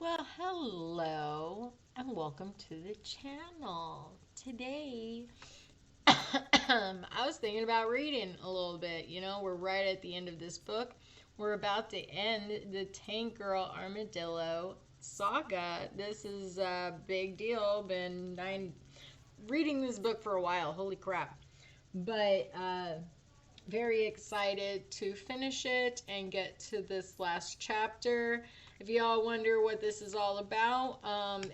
Well, hello and welcome to the channel. Today, I was thinking about reading a little bit. We're right at the end of this book. We're about to end the TankGirl Armadillo saga. This is a big deal. Been reading this book for a while. Holy crap. But very excited to finish it and get to this last chapter. If y'all wonder what this is all about,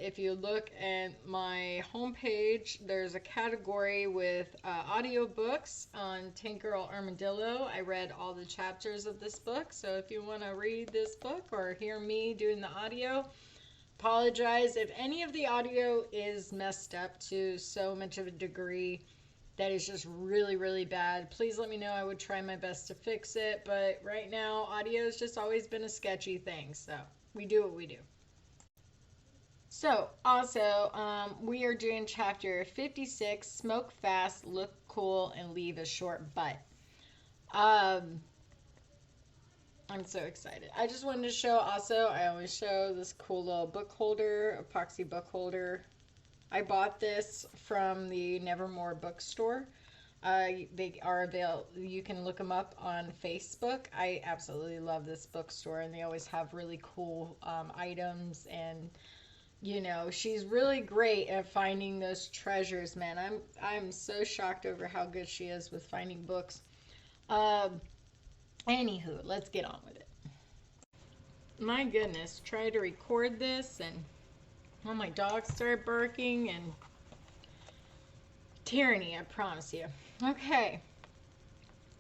if you look at my homepage, there's a category with audiobooks on TankGirl Armadillo. I read all the chapters of this book, so if you want to read this book or hear me doing the audio, apologize if any of the audio is messed up to so much of a degree that is just really, really bad. Please let me know. I would try my best to fix it. But right now, audio has just always been a sketchy thing. So we do what we do. So also, we are doing chapter 56, Smoke Fast, Look Cool, and Leave a Short Butt. I'm so excited. I just wanted to show also, I always show this cool little book holder, epoxy book holder. I bought this from the Nevermore bookstore. They are available. You can look them up on Facebook. I absolutely love this bookstore, and they always have really cool items. And she's really great at finding those treasures. Man, I'm so shocked over how good she is with finding books. Anywho, let's get on with it. My goodness, try to record this and my dogs started barking and tyranny, I promise you. Okay.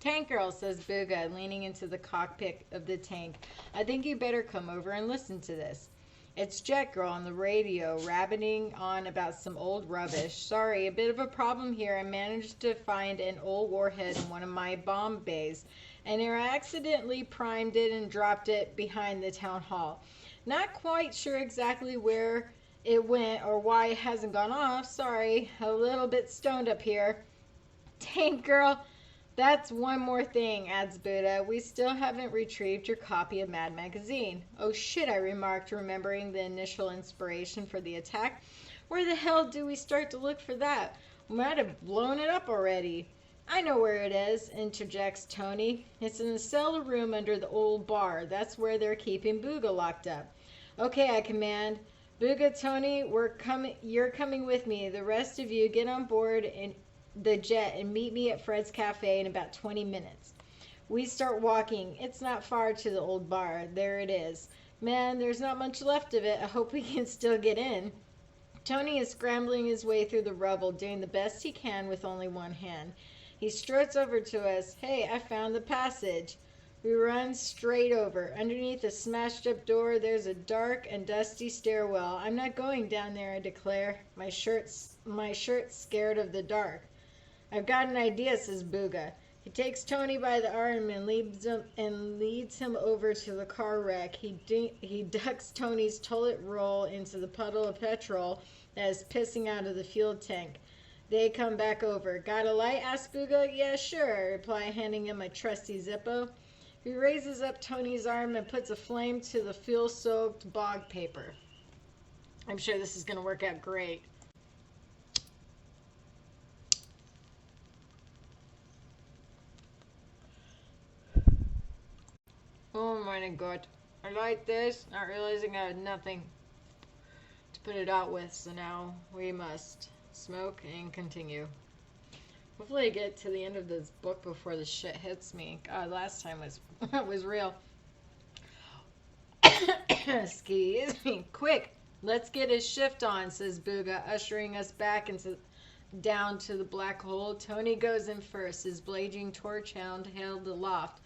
Tank Girl, says Booga, leaning into the cockpit of the tank. I think you better come over and listen to this. It's Jet Girl on the radio, rabbiting on about some old rubbish. Sorry, a bit of a problem here. I managed to find an old warhead in one of my bomb bays, and I accidentally primed it and dropped it behind the town hall. Not quite sure exactly where it went or why it hasn't gone off. Sorry, a little bit stoned up here. Tank Girl, that's one more thing, adds Buddha. We still haven't retrieved your copy of Mad Magazine. Oh shit, I remarked, remembering the initial inspiration for the attack. Where the hell do we start to look for that? We might have blown it up already. I know where it is, interjects Tony. It's in the cellar room under the old bar. That's where they're keeping Booga locked up. Okay, I command. Booga, Tony, you're coming with me. The rest of you get on board in the jet and meet me at Fred's Cafe in about 20 minutes. We start walking. It's not far to the old bar. There it is. Man, there's not much left of it. I hope we can still get in. Tony is scrambling his way through the rubble, doing the best he can with only one hand. He struts over to us. Hey, I found the passage. We run straight over. Underneath a smashed-up door, there's a dark and dusty stairwell. I'm not going down there, I declare. My shirt's scared of the dark. I've got an idea, says Booga. He takes Tony by the arm and leads him over to the car wreck. He ducks Tony's toilet roll into the puddle of petrol that is pissing out of the fuel tank. They come back over. Got a light? asks Booga. Yeah, sure, I reply, handing him my trusty Zippo. He raises up Tony's arm and puts a flame to the fuel-soaked bog paper. I'm sure this is going to work out great. Oh my god. I like this, not realizing I had nothing to put it out with, so now we must smoke and continue. Hopefully I get to the end of this book before the shit hits me. God, last time was real. Excuse me. Quick, let's get his shift on, says Booga, ushering us back down to the black hole. Tony goes in first, his blazing torch hound held aloft.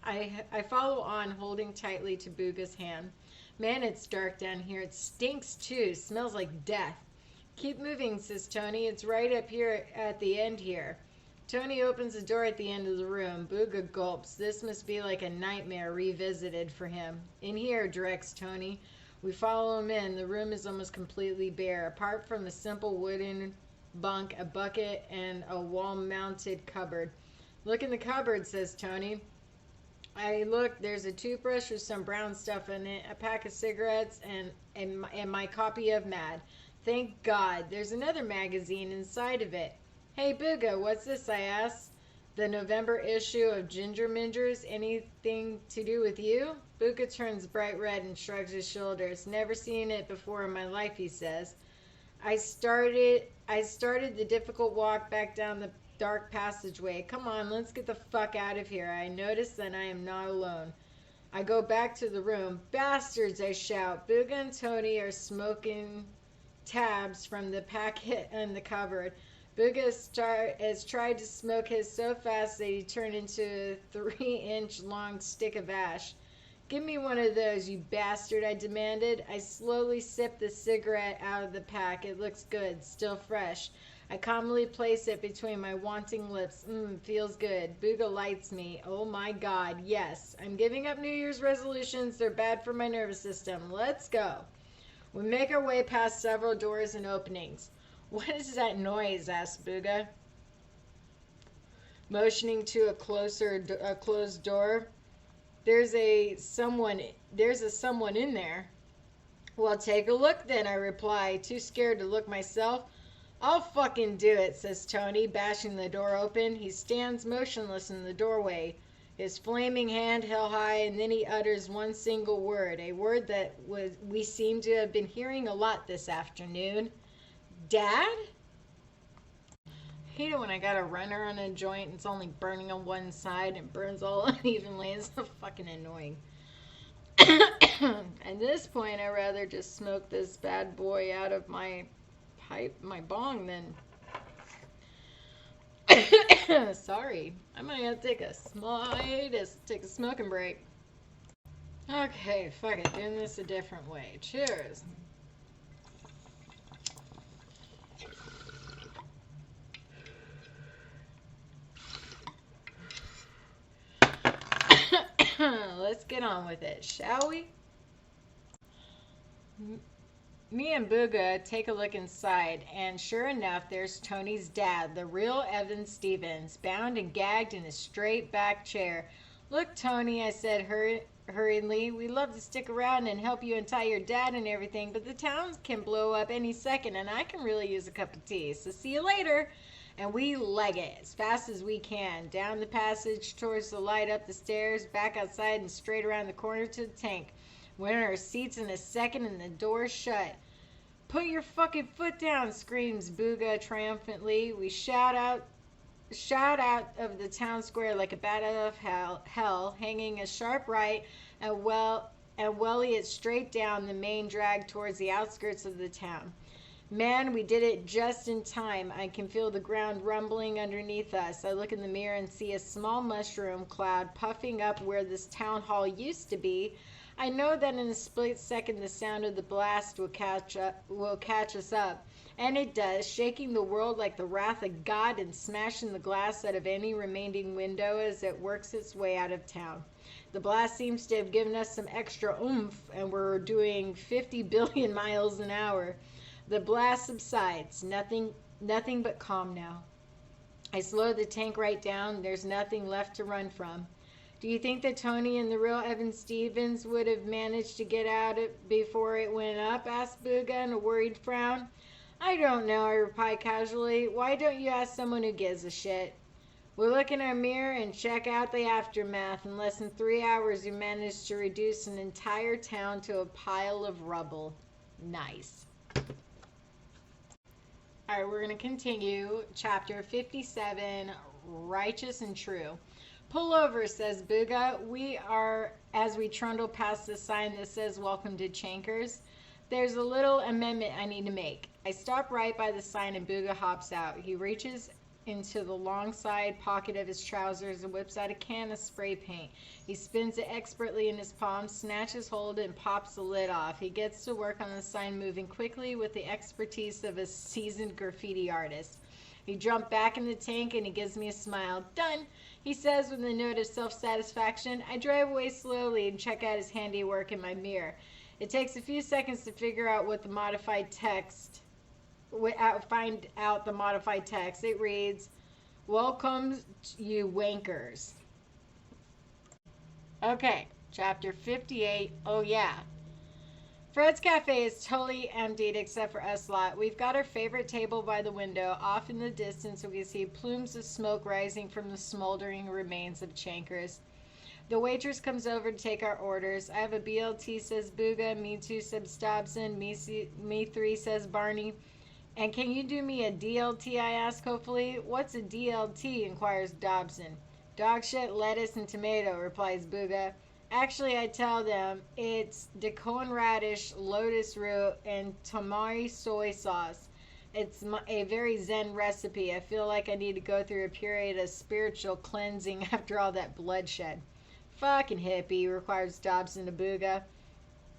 I follow on, holding tightly to Booga's hand. Man, it's dark down here. It stinks too. Smells like death. Keep moving, says Tony. It's right up here at the end here. Tony opens the door at the end of the room. Booga gulps. This must be like a nightmare revisited for him. In here, directs Tony. We follow him in. The room is almost completely bare. Apart from a simple wooden bunk, a bucket, and a wall-mounted cupboard. Look in the cupboard, says Tony. I look, there's a toothbrush with some brown stuff in it, a pack of cigarettes, and my copy of Mad. Thank God. There's another magazine inside of it. Hey, Booga, what's this? I asked. The November issue of Ginger Mingers. Anything to do with you? Booga turns bright red and shrugs his shoulders. Never seen it before in my life, he says. I started the difficult walk back down the dark passageway. Come on, let's get the fuck out of here. I notice that I am not alone. I go back to the room. Bastards, I shout. Booga and Tony are smoking tabs from the packet in the cupboard. Booga has tried to smoke his so fast that he turned into a 3-inch long stick of ash. Give me one of those, you bastard, I demanded. I slowly sipped the cigarette out of the pack. It looks good, still fresh. I calmly place it between my wanting lips. Feels good. Booga lights me. Oh my God, yes. I'm giving up New Year's resolutions. They're bad for my nervous system. Let's go. We make our way past several doors and openings. What is that noise? Asked Booga, motioning to a closed door. There's a someone in there. Well, take a look then, I reply, too scared to look myself. I'll fucking do it, says Tony, bashing the door open. He stands motionless in the doorway, his flaming hand held high, and then he utters one single word, a word that we seem to have been hearing a lot this afternoon. Dad? I hate it when I got a runner on a joint and it's only burning on one side and burns all unevenly. It's so fucking annoying. At this point, I'd rather just smoke this bad boy out of my pipe, my bong, than... Sorry. I might have to take a smoking break. Okay, fuck it. Doing this a different way. Cheers. Let's get on with it, shall we? Me and Booga take a look inside, and sure enough, there's Tony's dad, the real Evan Stevens, bound and gagged in a straight back chair. Look, Tony, I said hurriedly, we love to stick around and help you untie your dad and everything, but the town can blow up any second, and I can really use a cup of tea, so see you later. And we leg it as fast as we can, down the passage towards the light, up the stairs, back outside, and straight around the corner to the tank. We're in our seats in a second and the door's shut. Put your fucking foot down, screams Booga triumphantly. We shout out of the town square like a bat out of hell, hanging a sharp right and welly it straight down the main drag towards the outskirts of the town. Man, we did it just in time. I can feel the ground rumbling underneath us. I look in the mirror and see a small mushroom cloud puffing up where this town hall used to be. I know that in a split second the sound of the blast will catch us up. And it does, shaking the world like the wrath of God and smashing the glass out of any remaining window as it works its way out of town. The blast seems to have given us some extra oomph, and we're doing 50 billion miles an hour. The blast subsides, nothing but calm now. I slow the tank right down. There's nothing left to run from. Do you think that Tony and the real Evan Stevens would have managed to get out before it went up? Asked Booga in a worried frown. I don't know, I replied casually. Why don't you ask someone who gives a shit? We look in our mirror and check out the aftermath. In less than 3 hours, we managed to reduce an entire town to a pile of rubble. Nice. All right, we're going to continue. Chapter 57, Righteous and True. Pull over, says Booga. As we trundle past the sign that says, Welcome to Chankers. There's a little amendment I need to make. I stop right by the sign and Booga hops out. He reaches into the long side pocket of his trousers and whips out a can of spray paint. He spins it expertly in his palm, snatches hold, and pops the lid off. He gets to work on the sign, moving quickly with the expertise of a seasoned graffiti artist. He jumped back in the tank and he gives me a smile. Done, he says with a note of self-satisfaction. I drive away slowly and check out his handiwork in my mirror. It takes a few seconds to figure out what the modified text find out the modified text. It reads, Welcome, you wankers. Okay, chapter 58. Oh, yeah. Fred's Cafe is totally emptied except for us lot. We've got our favorite table by the window. Off in the distance, we can see plumes of smoke rising from the smoldering remains of Chankers. The waitress comes over to take our orders. I have a BLT, says Booga. Me too, says Dobson. Me three, says Barney. And can you do me a DLT, I ask hopefully. What's a DLT, inquires Dobson. Dog shit, lettuce, and tomato, replies Booga. Actually, I tell them it's daikon radish, lotus root, and tamari soy sauce. It's a very zen recipe. I feel like I need to go through a period of spiritual cleansing after all that bloodshed. Fucking hippie, requires Dobson to Booga.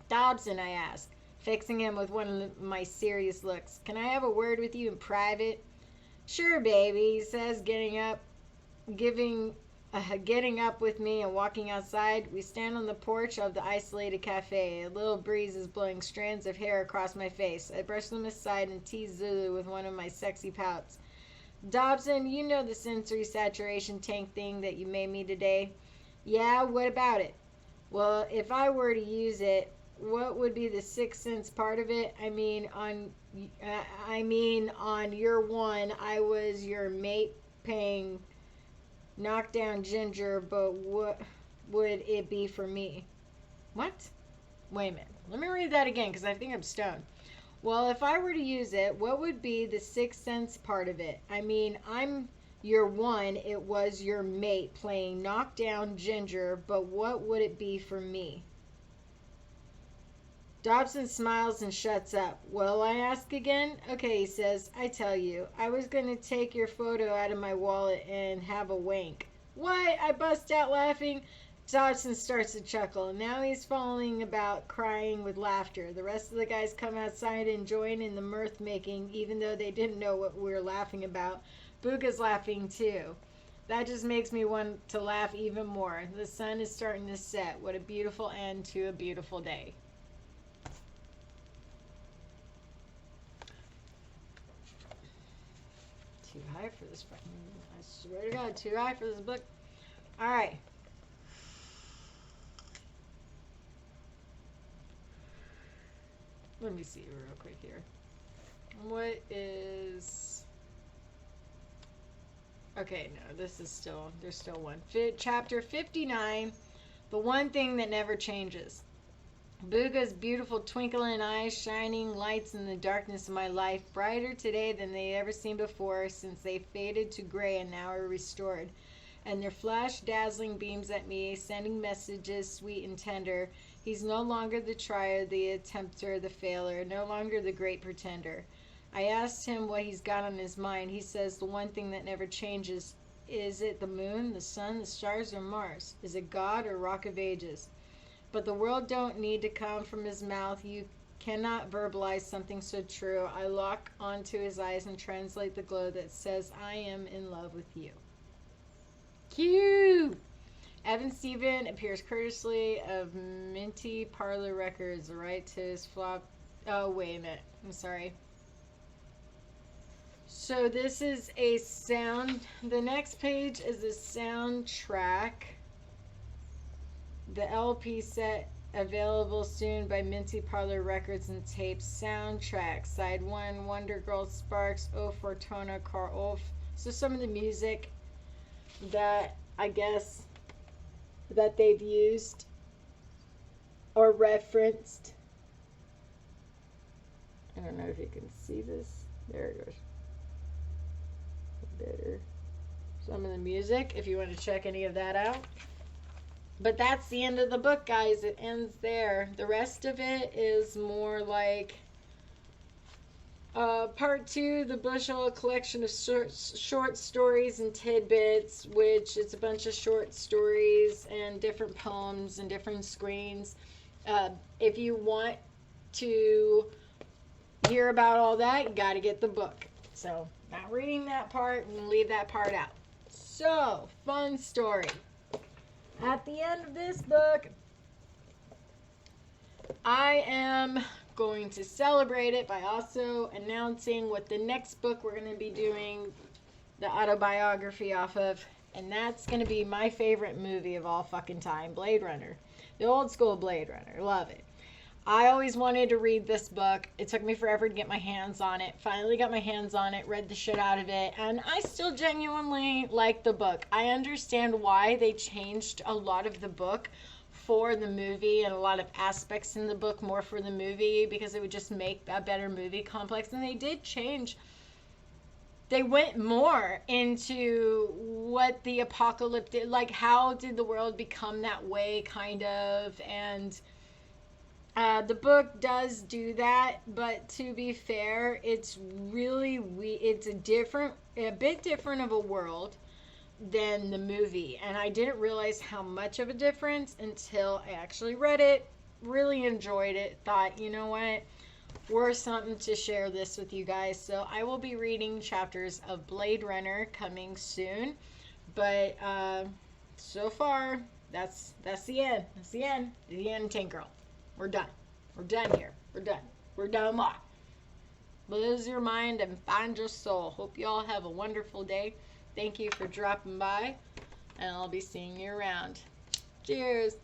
Dobson, I ask, fixing him with one of my serious looks. Can I have a word with you in private? Sure, baby, he says, getting up with me and walking outside. We stand on the porch of the isolated cafe. A little breeze is blowing strands of hair across my face. I brush them aside and tease Zulu with one of my sexy pouts. Dobson, you know the sensory saturation tank thing that you made me today? Yeah, what about it? Well, if I were to use it, what would be the 6th sense part of it? I mean, on your one, I was your mate paying knockdown ginger, but what would it be for me? What? Wait a minute. Let me read that again because I think I'm stoned. Well, if I were to use it, what would be the 6th sense part of it? I mean, I'm your one, it was your mate playing knockdown ginger, but what would it be for me? Dobson smiles and shuts up. Well, I ask again? Okay, he says, I tell you, I was going to take your photo out of my wallet and have a wank. What? I bust out laughing. Dobson starts to chuckle. Now he's falling about, crying with laughter. The rest of the guys come outside and join in the mirth making, even though they didn't know what we were laughing about. Booga's laughing too. That just makes me want to laugh even more. The sun is starting to set. What a beautiful end to a beautiful day. Too high for this fucking, I swear to God, too high for this book. Alright. Let me see real quick here. What is... Okay, no, this is still, there's still one. Chapter 59, the one thing that never changes. Booga's beautiful twinkling eyes, shining lights in the darkness of my life, brighter today than they ever seen before, since they faded to gray and now are restored. And their flash dazzling beams at me, sending messages sweet and tender. He's no longer the trier, the attempter, the failure, no longer the great pretender. I asked him what he's got on his mind. He says the one thing that never changes. Is it the moon, the sun, the stars, or Mars? Is it God or Rock of Ages? But the world don't need to come from his mouth. You cannot verbalize something so true. I lock onto his eyes and translate the glow that says, I am in love with you. Cute! Evan Steven appears courteously of Minty Parlor Records, right to his flop. Oh, wait a minute. I'm sorry. So this is a sound. The next page is a soundtrack. The LP set available soon by Minty Parlor Records and Tapes. Soundtrack. Side 1, Wonder Girl Sparks, O Fortuna, Car Off. So some of the music that I guess that they've used or referenced. I don't know if you can see this. There it goes. Better. Some of the music, if you want to check any of that out. But that's the end of the book, guys. It ends there. The rest of it is more like part 2, the Bushel, a collection of short stories and tidbits, which is a bunch of short stories and different poems and different screens. If you want to hear about all that, you got to get the book. So, not reading that part and leave that part out. So, fun story. At the end of this book, I am going to celebrate it by also announcing what the next book we're going to be doing the autobiography off of And that's going to be my favorite movie of all fucking time, Blade Runner. The old school Blade Runner. Love it. I always wanted to read this book. It took me forever to get my hands on it. Finally got my hands on it, read the shit out of it, and I still genuinely like the book. I understand why they changed a lot of the book for the movie and a lot of aspects in the book more for the movie because it would just make a better movie complex. And they did change. They went more into what the apocalypse did, like how did the world become that way, kind of, and the book does do that, but to be fair, it's really it's a bit different of a world than the movie, and I didn't realize how much of a difference until I actually read it. Really enjoyed it. Thought, you know what, worth something to share this with you guys. So I will be reading chapters of Blade Runner coming soon, but so far that's the end. That's the end. The end, TankGirl. We're done. We're done here. We're done. We're done. Lose your mind and find your soul. Hope you all have a wonderful day. Thank you for dropping by, and I'll be seeing you around. Cheers.